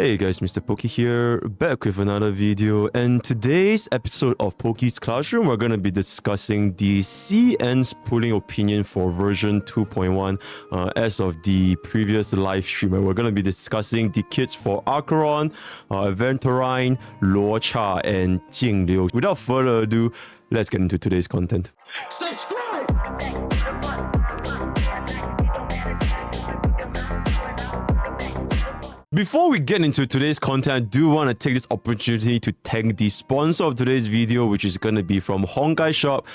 Hey guys, MrPokke here, back with another video, and today's episode of Pokke's Classroom, we're going to be discussing the CN's polling opinion for version 2.1 as of the previous live stream. We're going to be discussing the kits for Acheron, Aventurine, Luocha, and Jingliu. Without further ado, let's get into today's content. Subscribe! Before we get into today's content, I do want to take this opportunity to thank the sponsor of today's video, which is going to be from Honkai shop.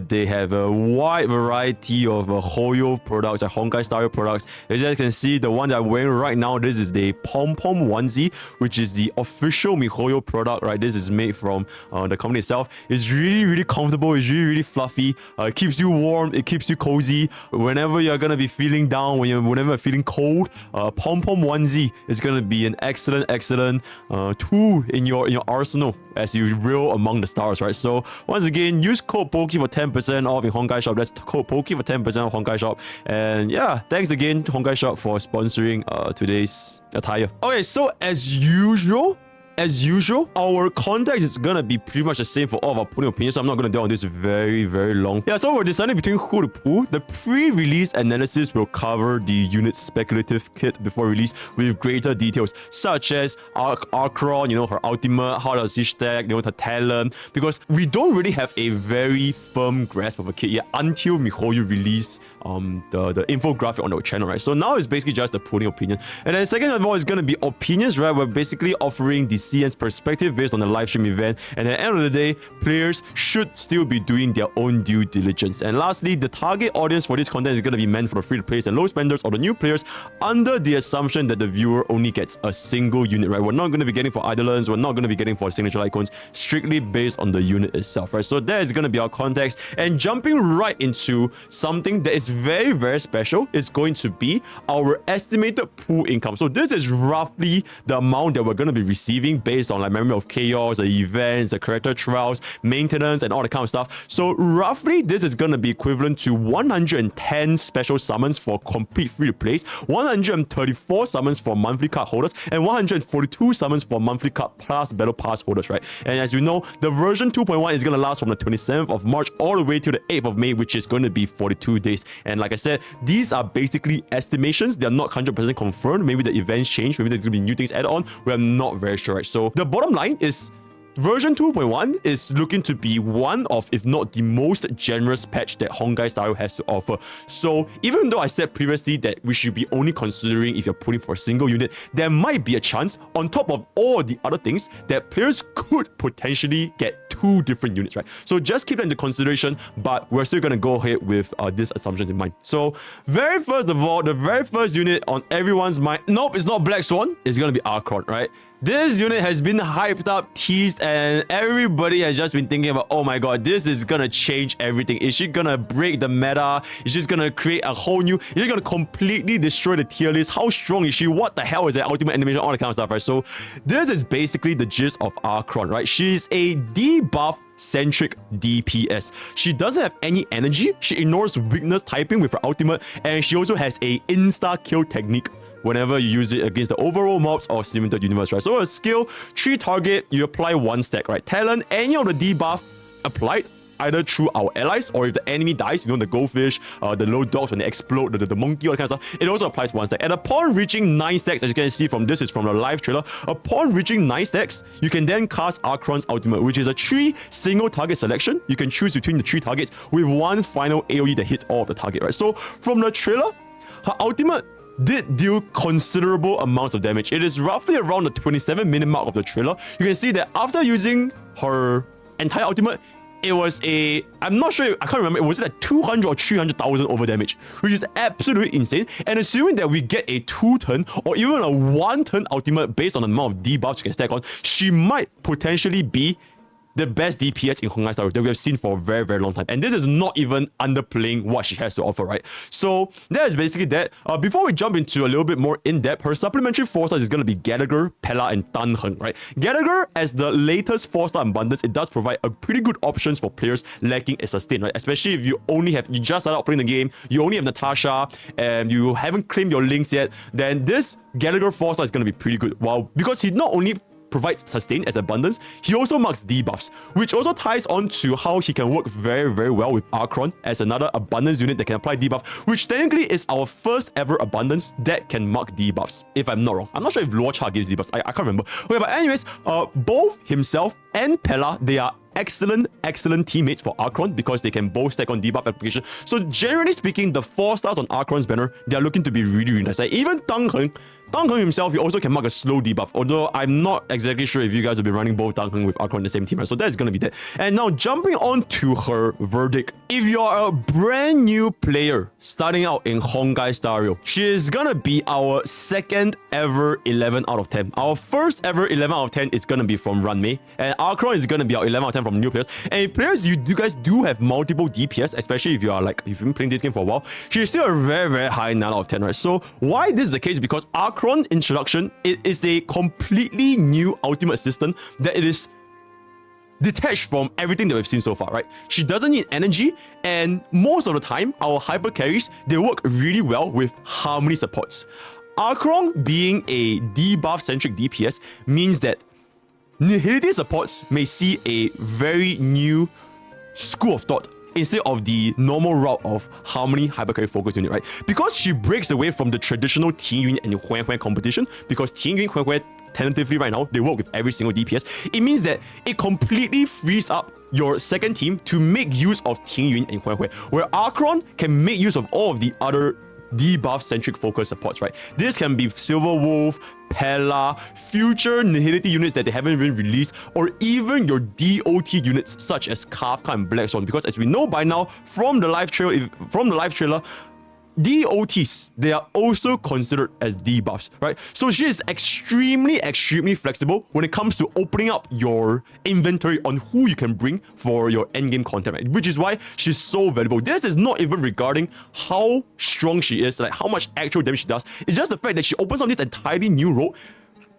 They have a wide variety of Hoyo products, honkaistarrail products. As you guys can see, the one that I'm wearing right now, this is the pom-pom onesie, which is the official MiHoYo product, right? This is made from the company itself. It's really comfortable. It's really fluffy. It keeps you warm. It keeps you cozy. Whenever you're going to be feeling down, whenever you're feeling cold, pom-pom onesie is going to be an excellent tool in your arsenal as you reel among the stars, right? So once again, use code Pokke for 10% off in Honkai shop. That's code Pokke for 10% off Honkai shop. And yeah, thanks again to Honkai shop for sponsoring today's attire. Okay, so as usual, our context is gonna be pretty much the same for all of our polling opinions, so I'm not gonna dwell on this very long. Yeah, so we're deciding between who to pull. The pre-release analysis will cover the unit's speculative kit before release with greater details, such as Acheron, her ultimate, how does she stack, her talent, because we don't really have a very firm grasp of a kit yet until MiHoYo release the infographic on our channel, right? So now it's basically just the polling opinion. And then second of all, it's gonna be opinions, right? We're basically offering the CN's perspective based on the live stream event, and at the end of the day, players should still be doing their own due diligence. And lastly, the target audience for this content is going to be meant for the free-to-play and low spenders or the new players, under the assumption that the viewer only gets a single unit, right? We're not going to be getting for idolers, we're not going to be getting for signature icons, strictly based on the unit itself, right? So that is going to be our context. And jumping right into something that is very special is going to be our estimated pool income. So this is roughly the amount that we're going to be receiving based on like memory of chaos, the events, the character trials, maintenance, and all that kind of stuff. So roughly this is going to be equivalent to 110 special summons for complete free-to-plays, 134 summons for monthly card holders, and 142 summons for monthly card plus battle pass holders, right? And as you know, the version 2.1 is going to last from the 27th of March all the way to the 8th of May, which is going to be 42 days. And like I said, these are basically estimations. They're not 100% confirmed. Maybe the events change, maybe there's going to be new things added on. We're not very sure, right? So the bottom line is version 2.1 is looking to be one of, if not the most generous patch that honkaistarrail has to offer. So even though I said previously that we should be only considering if you're pulling for a single unit, there might be a chance, on top of all the other things, that players could potentially get two different units, right? So just keep that into consideration, but we're still going to go ahead with these assumptions in mind. So very first of all, the very first unit on everyone's mind, nope, it's not Black Swan, it's going to be Acheron, right? This unit has been hyped up, teased, and everybody has just been thinking about, oh my god, this is gonna change everything. Is she gonna break the meta? Is she gonna create a whole new... Is she gonna completely destroy the tier list? How strong is she? What the hell is that ultimate animation? All that kind of stuff, right? So this is basically the gist of Acheron, right? She's a debuff centric DPS. She doesn't have any energy. She ignores weakness typing with her ultimate, and she also has a insta kill technique whenever you use it against the overall mobs or simulated universe, right? So a skill, 3 target, you apply 1 stack, right? Talent, any of the debuff applied either through our allies, or if the enemy dies, the goldfish, the low dogs when they explode, the monkey, all that kind of stuff, it also applies 1 stack. And upon reaching 9 stacks, as you can see from this is from the live trailer, upon reaching 9 stacks, you can then cast Acheron's ultimate, which is a 3 single target selection. You can choose between the 3 targets with 1 final AoE that hits all of the target, right? So from the trailer, her ultimate did deal considerable amounts of damage. It is roughly around the 27-minute mark of the trailer. You can see that after using her entire ultimate, it was a, I'm not sure, I can't remember, it was like 200 or 300,000 over damage, which is absolutely insane. And assuming that we get a 2-turn or even a 1-turn ultimate based on the amount of debuffs you can stack on, she might potentially be the best DPS in Honkai Star Rail that we have seen for a very, very long time. And this is not even underplaying what she has to offer, right? So that is basically that. Before we jump into a little bit more in-depth, her supplementary 4-stars is going to be Gallagher, Pella, and Tan Heng, right? Gallagher, as the latest 4-star abundance, it does provide a pretty good options for players lacking a sustain, right? Especially if you just started out playing the game, you only have Natasha, and you haven't claimed your links yet, then this Gallagher 4-star is going to be pretty good. Wow, because he not only provides sustain as abundance, he also marks debuffs, which also ties on to how he can work very, very well with Acheron as another abundance unit that can apply debuff, which technically is our first ever abundance that can mark debuffs, if I'm not wrong. I'm not sure if Luocha gives debuffs, I can't remember. Okay, but anyways, both himself and Pella, they are excellent teammates for Acheron because they can both stack on debuff application. So generally speaking, the 4-stars on Acheron's banner, they are looking to be really, really nice. Like even Tan Heng himself, he also can mark a slow debuff, although I'm not exactly sure if you guys will be running both Tan Heng with Acheron in the same team, right? So that's gonna be that. And now jumping on to her verdict. If you're a brand new player starting out in Honkai Star Rail, she is gonna be our second ever 11 out of 10. Our first ever 11 out of 10 is gonna be from Runmei, and Acheron is gonna be our 11 out of 10 from new players. And if players, you guys do have multiple DPS, especially if you've been playing this game for a while, she is still a very, very high 9 out of 10, right? So why this is the case? Because Acheron introduction, it is a completely new ultimate system that it is detached from everything that we've seen so far, right? She doesn't need energy, and most of the time, our hyper carries, they work really well with harmony supports. Acheron being a debuff-centric DPS means that nihility supports may see a very new school of thought instead of the normal route of harmony hypercarry focus unit, right? Because she breaks away from the traditional Ting Yun and Huan Huan competition, because Ting Yun, Huan Huan tentatively right now, they work with every single DPS. It means that it completely frees up your second team to make use of Ting Yun and Huan Huan, where Acheron can make use of all of the other debuff-centric focus supports, right? This can be Silver Wolf, Pella, future nihility units that they haven't even released, or even your DOT units such as Kafka and Black Swan, because as we know by now from the live trailer, DOTs, they are also considered as debuffs, right? So she is extremely flexible when it comes to opening up your inventory on who you can bring for your endgame content, right? Which is why she's so valuable. This is not even regarding how strong she is, like how much actual damage she does. It's just the fact that she opens up this entirely new road.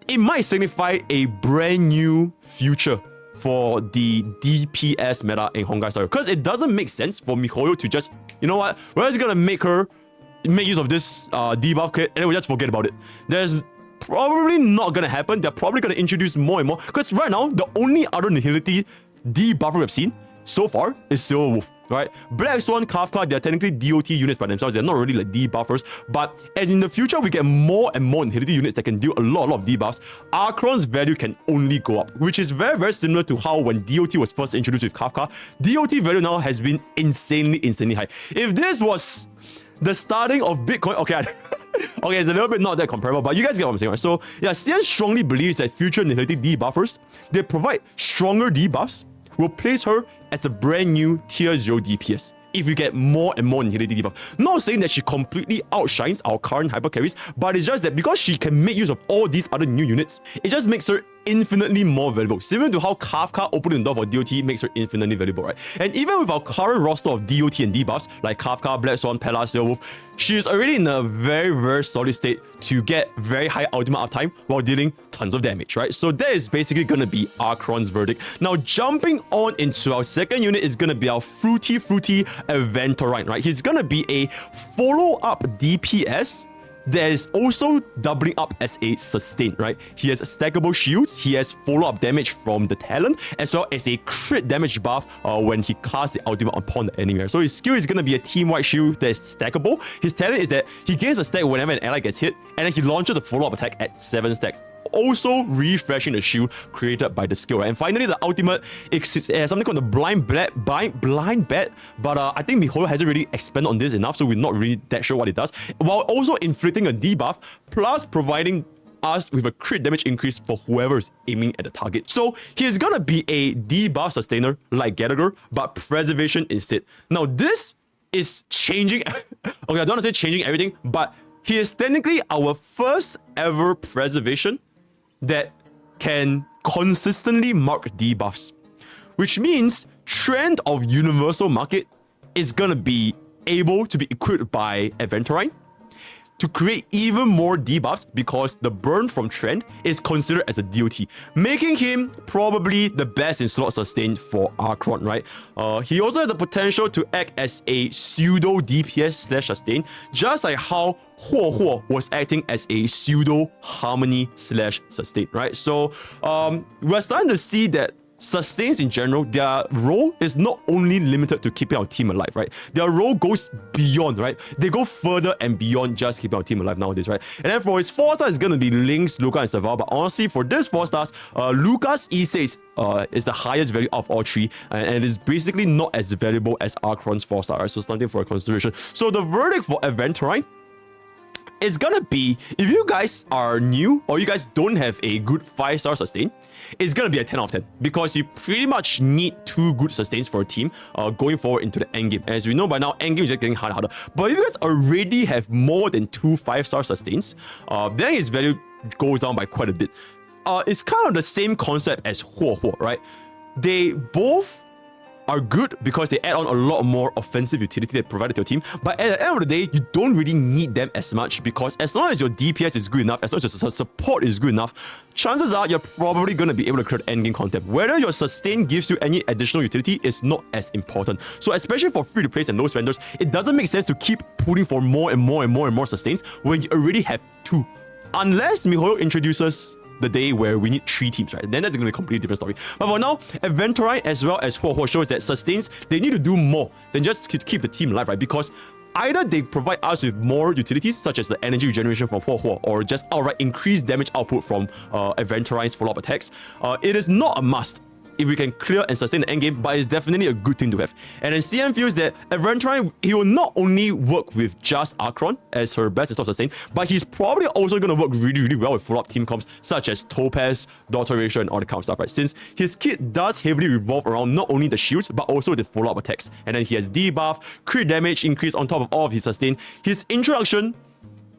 It might signify a brand new future for the DPS meta in Honkai Star Rail, because it doesn't make sense for MiHoYo to just, you know what, we're just gonna make use of this debuff kit and then we just forget about it. There's probably not gonna happen. They're probably gonna introduce more and more, because right now the only other nihility debuffer we've seen so far is Silver Wolf, right? Black Swan, Kafka, they're technically DOT units by themselves. They're not really like debuffers, but as in the future we get more and more nihility units that can deal a lot of debuffs, Acheron's value can only go up, which is very similar to how when DOT was first introduced with Kafka, DOT value now has been insanely high. If this was the starting of Bitcoin, okay, okay, it's a little bit not that comparable, but you guys get what I'm saying, right? So yeah, CN strongly believes that future nihility debuffers, they provide stronger debuffs, will place her as a brand new tier 0 DPS if you get more and more nihility debuff. Not saying that she completely outshines our current hyper carries, but it's just that because she can make use of all these other new units, it just makes her infinitely more valuable. Similar to how Kafka opening the door for DOT makes her infinitely valuable, right? And even with our current roster of DOT and debuffs like Kafka, Black Swan, Pella, Silver Wolf, she is already in a very solid state to get very high ultimate uptime while dealing tons of damage, right? So that is basically gonna be Acheron's verdict. Now jumping on into our second unit is gonna be our fruity Aventurine, right? He's gonna be a follow-up DPS that is also doubling up as a sustain, right? He has stackable shields, he has follow-up damage from the talent, as well as a crit damage buff when he casts the ultimate upon the enemy. So his skill is going to be a team-wide shield that is stackable. His talent is that he gains a stack whenever an ally gets hit, and then he launches a follow-up attack at 7 stacks, also refreshing the shield created by the skill, right? And finally, the ultimate is something called the blind bet, but I think MiHoYo hasn't really expanded on this enough, so we're not really that sure what it does, while also inflicting a debuff plus providing us with a crit damage increase for whoever is aiming at the target. So he's gonna be a debuff sustainer like Gallagher, but preservation instead. Now this is changing okay, I don't want to say changing everything, but he is technically our first ever preservation that can consistently mark debuffs, which means Trend of Universal Market is gonna be able to be equipped by Aventurine to create even more debuffs because the burn from Trend is considered as a DOT, making him probably the best in slot sustain for Acheron, right? He also has the potential to act as a pseudo DPS slash sustain, just like how Huo was acting as a pseudo harmony slash sustain, right? So we're starting to see that sustains in general, their role is not only limited to keeping our team alive, right? Their role goes beyond, right? They go further and beyond just keeping our team alive nowadays, right? And then for his 4-star, it's going to be Lynx, Luca, and Saval. But honestly, for this 4 stars, Luca's E6 is the highest value of all 3, and it is basically not as valuable as Acheron's 4-star, right? So something for a consideration. So the verdict for Aventurine is gonna be, if you guys are new or you guys don't have a good 5-star sustain, it's gonna be a 10 out of 10 because you pretty much need 2 good sustains for a team going forward into the endgame. As we know by now, endgame is just getting harder and harder. But if you guys already have more than 2 5-star sustains, then his value goes down by quite a bit. It's kind of the same concept as Huo, right? They both are good because they add on a lot more offensive utility they provided to your team, but at the end of the day, you don't really need them as much because as long as your DPS is good enough, as long as your support is good enough, chances are you're probably going to be able to create endgame content. Whether your sustain gives you any additional utility is not as important. So especially for free to play and low spenders, it doesn't make sense to keep putting for more and more sustains when you already have 2. Unless MiHoYo introduces the day where we need 3 teams, right? Then that's gonna be a completely different story. But for now, Aventurine as well as Huo shows that sustains, they need to do more than just to keep the team alive, right? Because either they provide us with more utilities, such as the energy regeneration from Huo, or just outright increased damage output from Aventurine's follow-up attacks. It is not a must if we can clear and sustain the endgame, but it's definitely a good thing to have. And then CM feels that Aventurine, he will not only work with just Acheron as her best in slot sustain, but he's probably also going to work really well with follow-up team comps such as Topaz, Daughter Ratio, and all the kind of stuff, right? Since his kit does heavily revolve around not only the shields, but also the follow-up attacks. And then he has debuff, crit damage increase on top of all of his sustain. His introduction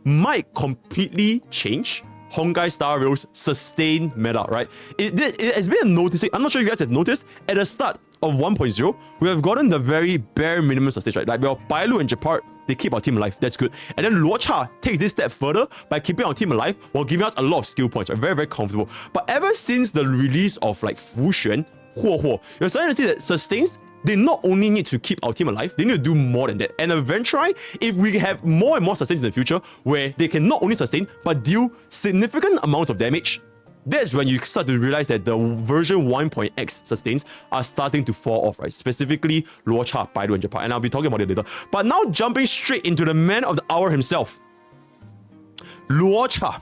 might completely change honkaistarrail's sustain meta, right? It has been noticing. I'm not sure you guys have noticed, at the start of 1.0, we have gotten the very bare minimum sustain, right? Like, well, Bailu and Japart, they keep our team alive. That's good. And then Luocha takes this step further by keeping our team alive while giving us a lot of skill points, right? Very comfortable. But ever since the release of like Fuxuan, Huo, you're starting to see that sustains, they not only need to keep our team alive, they need to do more than that. And eventually, if we have more and more sustains in the future, where they can not only sustain, but deal significant amounts of damage, that's when you start to realize that the version 1.x sustains are starting to fall off, right? Specifically, Luocha, Baidu, and Japart. And I'll be talking about it later. But now jumping straight into the man of the hour himself, Luocha.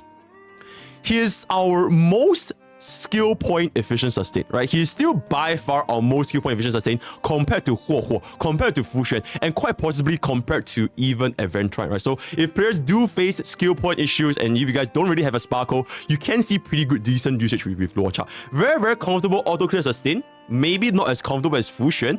He is our most skill point efficient sustain, right? He is still by far our most skill point efficient sustain compared to Huo, compared to Fuxuan, and quite possibly compared to even Aventurine, right? So if players do face skill point issues and if you guys don't really have a sparkle, you can see pretty good decent usage with Luocha. Very comfortable auto clear sustain. Maybe not as comfortable as Fuxuan,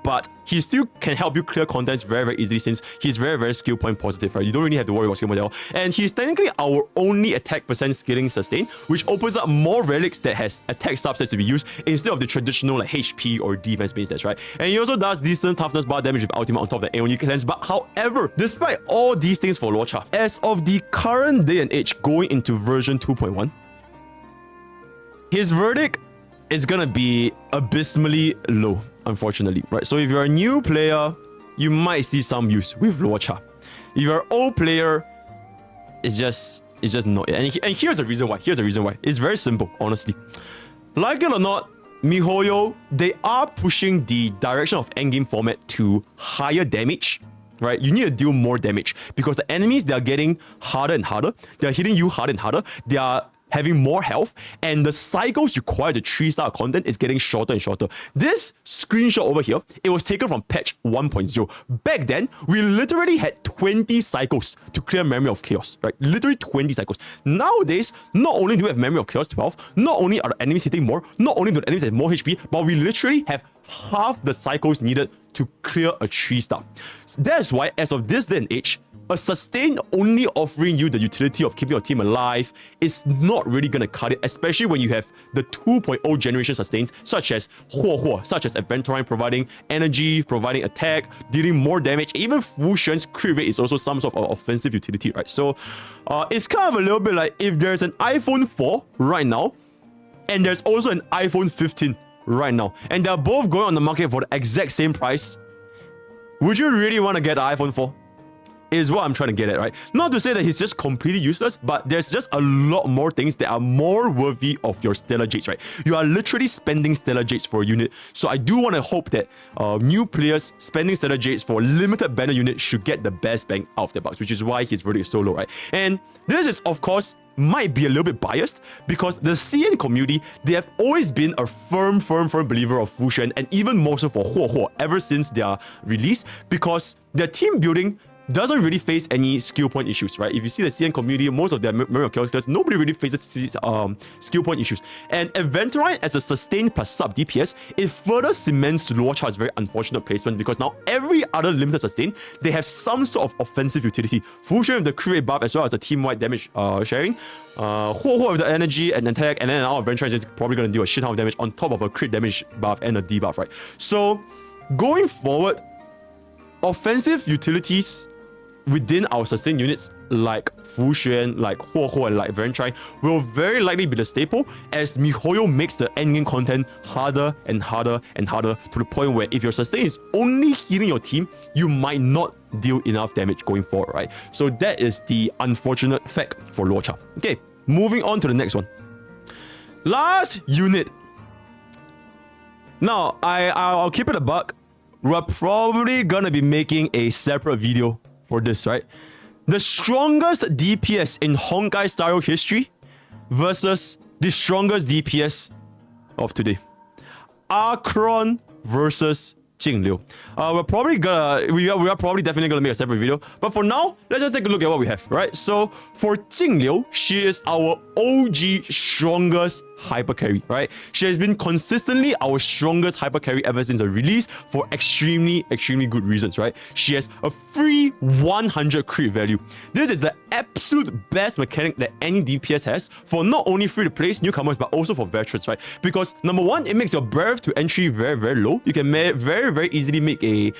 but he still can help you clear contents very easily since he's very skill point positive, right? You don't really have to worry about skill point at all. And he's technically our only attack percent scaling sustain, which opens up more relics that has attack subsets to be used instead of the traditional like HP or defense based stats, right? And he also does decent toughness bar damage with ultimate on top of the Aeon cleanse. But however, despite all these things for Luocha, as of the current day and age going into version 2.1, his verdict is gonna be abysmally low, unfortunately, right? So if you're a new player, you might see some use with Luocha. If you're an old player, it's just not. And here's the reason why. It's very simple, honestly. Like it or not, MiHoYo, they are pushing the direction of endgame format to higher damage, right? You need to deal more damage because the enemies, they are getting harder and harder. They are hitting you harder and harder. They are having more health, and the cycles required to 3-star content is getting shorter and shorter. This screenshot over here, it was taken from patch 1.0. Back then, we literally had 20 cycles to clear Memory of Chaos, right? Literally 20 cycles. Nowadays, not only do we have Memory of Chaos 12, not only are the enemies hitting more, not only do the enemies have more HP, but we literally have half the cycles needed to clear a 3-star. That's why, as of this day and age, a sustain only offering you the utility of keeping your team alive is not really going to cut it, especially when you have the 2.0 generation sustains such as such as Aventurine providing energy, providing attack, dealing more damage. Even Fu Xuan's crit rate is also some sort of offensive utility, right? So it's kind of a little bit like if there's an iPhone 4 right now and there's also an iPhone 15 right now, and they're both going on the market for the exact same price, would you really want to get the iPhone 4? Is what I'm trying to get at, right? Not to say that he's just completely useless, but there's just a lot more things that are more worthy of your Stellar Jades, right? You are literally spending Stellar Jades for a unit. So I do want to hope that new players spending Stellar Jades for a limited banner unit should get the best bang out of their bucks, which is why his verdict is so low, right? And this is, of course, might be a little bit biased because the CN community, they have always been a firm believer of Fu Xuan, and even more so for ever since their release, because their team building doesn't really face any skill point issues, right? If you see the CN community, most of their memory of characters, nobody really faces skill point issues. And Aventurine as a sustained plus sub DPS, it further cements Luocha's very unfortunate placement because now every other limited sustain, they have some sort of offensive utility. Fu Xuan with the crit rate buff as well as the team-wide damage sharing. With the energy and attack, and then our Aventurine is probably going to do a shit ton of damage on top of a crit damage buff and a debuff, right? So going forward, offensive utilities within our sustain units like Fu Xuan, like and like Aventurine will very likely be the staple as MiHoYo makes the endgame content harder and harder and harder to the point where if your sustain is only healing your team, you might not deal enough damage going forward, right? So that is the unfortunate fact for Luocha. Okay, moving on to the next one. Last unit. Now, I'll keep it a buck. We're probably gonna be making a separate video for this, right? The strongest DPS in honkaistarrail history versus the strongest DPS of today. Acheron versus Jingliu. We are probably definitely gonna make a separate video, but for now, let's just take a look at what we have, right? So for Jingliu, she is our OG strongest hyper carry, right? She has been consistently our strongest hyper carry ever since the release for extremely good reasons, right? She has a free 100 crit value. This is the absolute best mechanic that any DPS has for not only free to place newcomers but also for veterans, right? Because number one, it makes your breadth to entry very low. You can very easily make a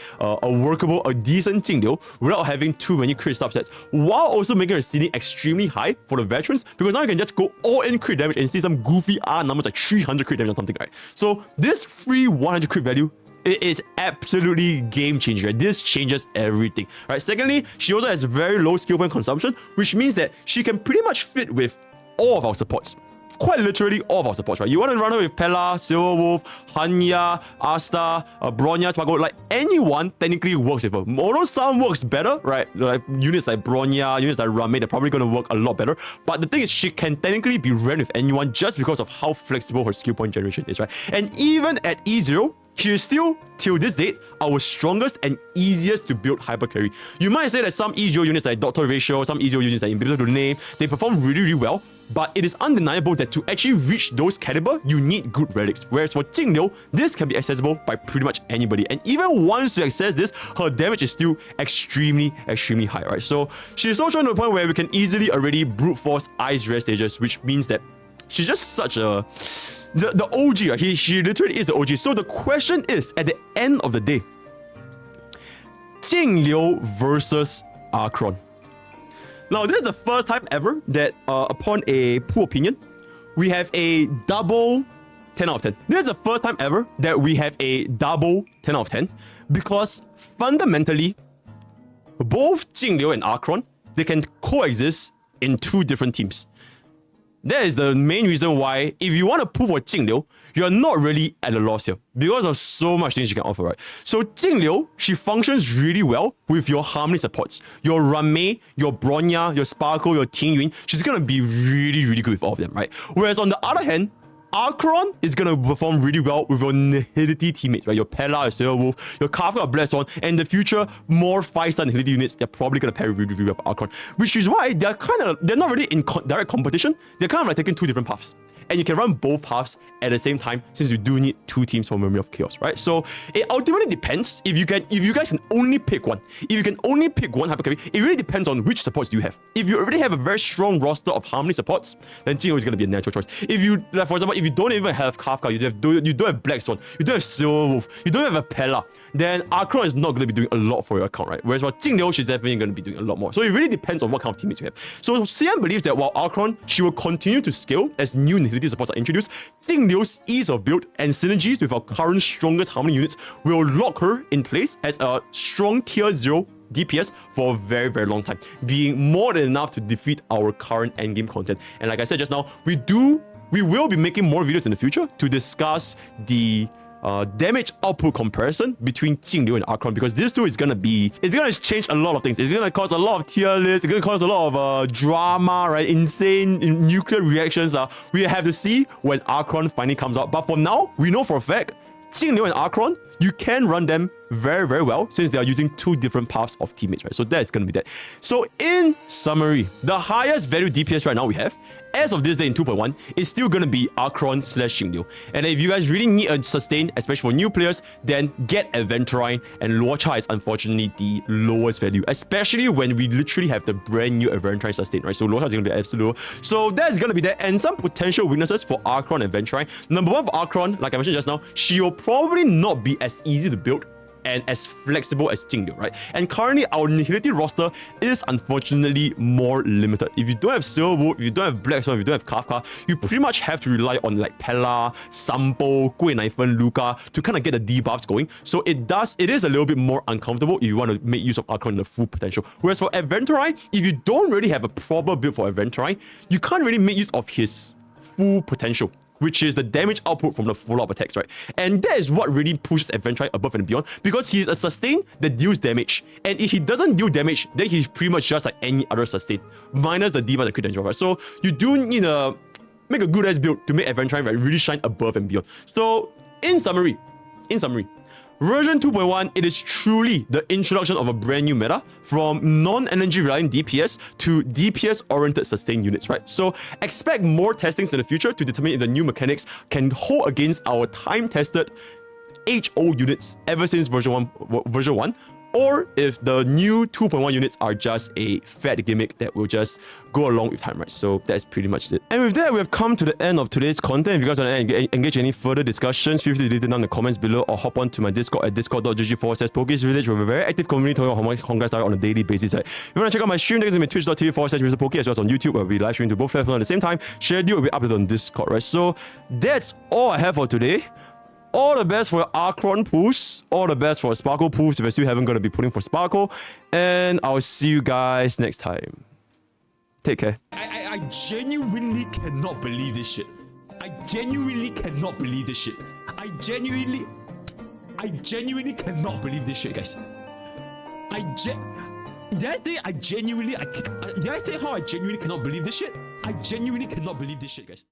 workable, a decent Jingliu without having too many crit subsets, while also making her ceiling extremely high for the veterans, because now you can just go all in crit damage and see some goofy numbers like 300 crit damage or something, right? So this free 100 crit value, it is absolutely game changer, right? This changes everything, right? Secondly, she also has very low skill point consumption, which means that she can pretty much fit with all of our supports. Quite literally all of our supports, right? You want to run her with Pella, Silverwolf, Hanya, Asta, Bronya, Spago, like anyone technically works with her. Although some works better, right? Like units like Bronya, units like Rame, they're probably going to work a lot better. But the thing is, she can technically be ran with anyone just because of how flexible her skill point generation is, right? And even at E0, she is still, till this date, our strongest and easiest to build hyper carry. You might say that some E0 units like Doctor Ratio, some E0 units like Imbibitor to name, they perform really well, but it is undeniable that to actually reach those caliber, you need good relics. Whereas for Jingliu, this can be accessible by pretty much anybody. And even once you access this, her damage is still extremely high, right? So she's so strong to the point where we can easily already brute force ice rare stages, which means that she's just such a... The OG, right? She literally is the OG. So the question is, at the end of the day, Jingliu versus Acheron. Now, this is the first time ever that upon a pool opinion, we have a double 10 out of 10. This is the first time ever that we have a double 10 out of 10 because fundamentally, both Jingliu and Acheron, they can coexist in two different teams. That is the main reason why, if you want to pull for Jingliu, you're not really at a loss here because of so much things you can offer, right? So Jingliu, she functions really well with your Harmony supports. Your Rame, your Bronya, your Sparkle, your Tingyun, she's going to be really good with all of them, right? Whereas on the other hand, Acheron is gonna perform really well with your Nihility teammates, right? Your Pella, your Sailor Wolf, your Kafka, your Black Swan, and in the future, more 5-star Nihility units, they're probably gonna pair really well with Acheron. Which is why they're not really in direct competition. They're kind of like taking two different paths. And you can run both paths at the same time, since you do need two teams for Memory of Chaos, right? So it ultimately depends. If you guys can only pick one, if you can only pick one hyper carry, it really depends on which supports do you have. If you already have a very strong roster of Harmony supports, then Jingliu is going to be a natural choice. If you, like for example, if you don't even have Kafka, you don't have Black Swan, you don't have Silver Wolf, you don't have a Pella, then Acheron is not going to be doing a lot for your account, right? Whereas for Jingliu, she's definitely going to be doing a lot more. So it really depends on what kind of teammates you have. So CM believes that while Acheron, she will continue to scale as new Nihility supports are introduced, Jingliu's ease of build and synergies with our current strongest Harmony units will lock her in place as a strong tier 0 DPS for a very, very long time, being more than enough to defeat our current endgame content. And like I said just now, we will be making more videos in the future to discuss the damage output comparison between Jingliu and Acheron, because this two is gonna change a lot of things. It's gonna cause a lot of tier lists, it's gonna cause a lot of drama, right? Insane nuclear reactions. We have to see when Acheron finally comes out. But for now, we know for a fact Jingliu and Acheron, you can run them very, very well since they are using two different paths of teammates, right? So that's gonna be that. So in summary, the highest value DPS right now we have, as of this day in 2.1, is still gonna be Acheron / Jingliu. And if you guys really need a sustain, especially for new players, then get Aventurine, and Luocha is unfortunately the lowest value, especially when we literally have the brand new Aventurine sustain, right? So Luocha is gonna be absolute. So that's gonna be that. And some potential weaknesses for Acheron and Aventurine. Number one for Acheron, like I mentioned just now, she will probably not be as easy to build and as flexible as Jingliu, right? And currently, our Nihility roster is unfortunately more limited. If you don't have Silver Wolf, if you don't have Black Swan, if you don't have Kafka, you pretty much have to rely on like Pella, Sampo, Gui Naifen, Luca to kind of get the debuffs going. So it is a little bit more uncomfortable if you want to make use of Acheron in the full potential. Whereas for Aventurine, if you don't really have a proper build for Aventurine, you can't really make use of his full potential, which is the damage output from the follow-up attacks, right? And that is what really pushes Aventurine above and beyond, because he is a sustain that deals damage. And if he doesn't deal damage, then he's pretty much just like any other sustain, minus the debuff and crit damage, right? So you do need to make a good-ass build to make Aventurine really shine above and beyond. So in summary, version 2.1, it is truly the introduction of a brand new meta from non-energy reliant DPS to DPS-oriented sustain units, right? So expect more testings in the future to determine if the new mechanics can hold against our time-tested age-old units ever since version 1, or if the new 2.1 units are just a fat gimmick that will just go along with time, right? So that's pretty much it. And with that, we have come to the end of today's content. If you guys want to engage in any further discussions, feel free to leave it down in the comments below or hop on to my Discord at discord.gg/Pokke's Village. We have a very active community talking about Honkai on a daily basis. Right? If you want to check out my stream, there's going to be twitch.tv/MrPokke, as well as on YouTube, where we live stream to both platforms at the same time. Schedule will be uploaded on Discord, right? So that's all I have for today. All the best for Acheron pools. All the best for Sparkle pools if I still haven't going to be putting for Sparkle. And I'll see you guys next time. Take care. I genuinely cannot believe this shit. I genuinely cannot believe this shit. I genuinely cannot believe this shit, guys. Did I say how I genuinely cannot believe this shit? I genuinely cannot believe this shit, guys.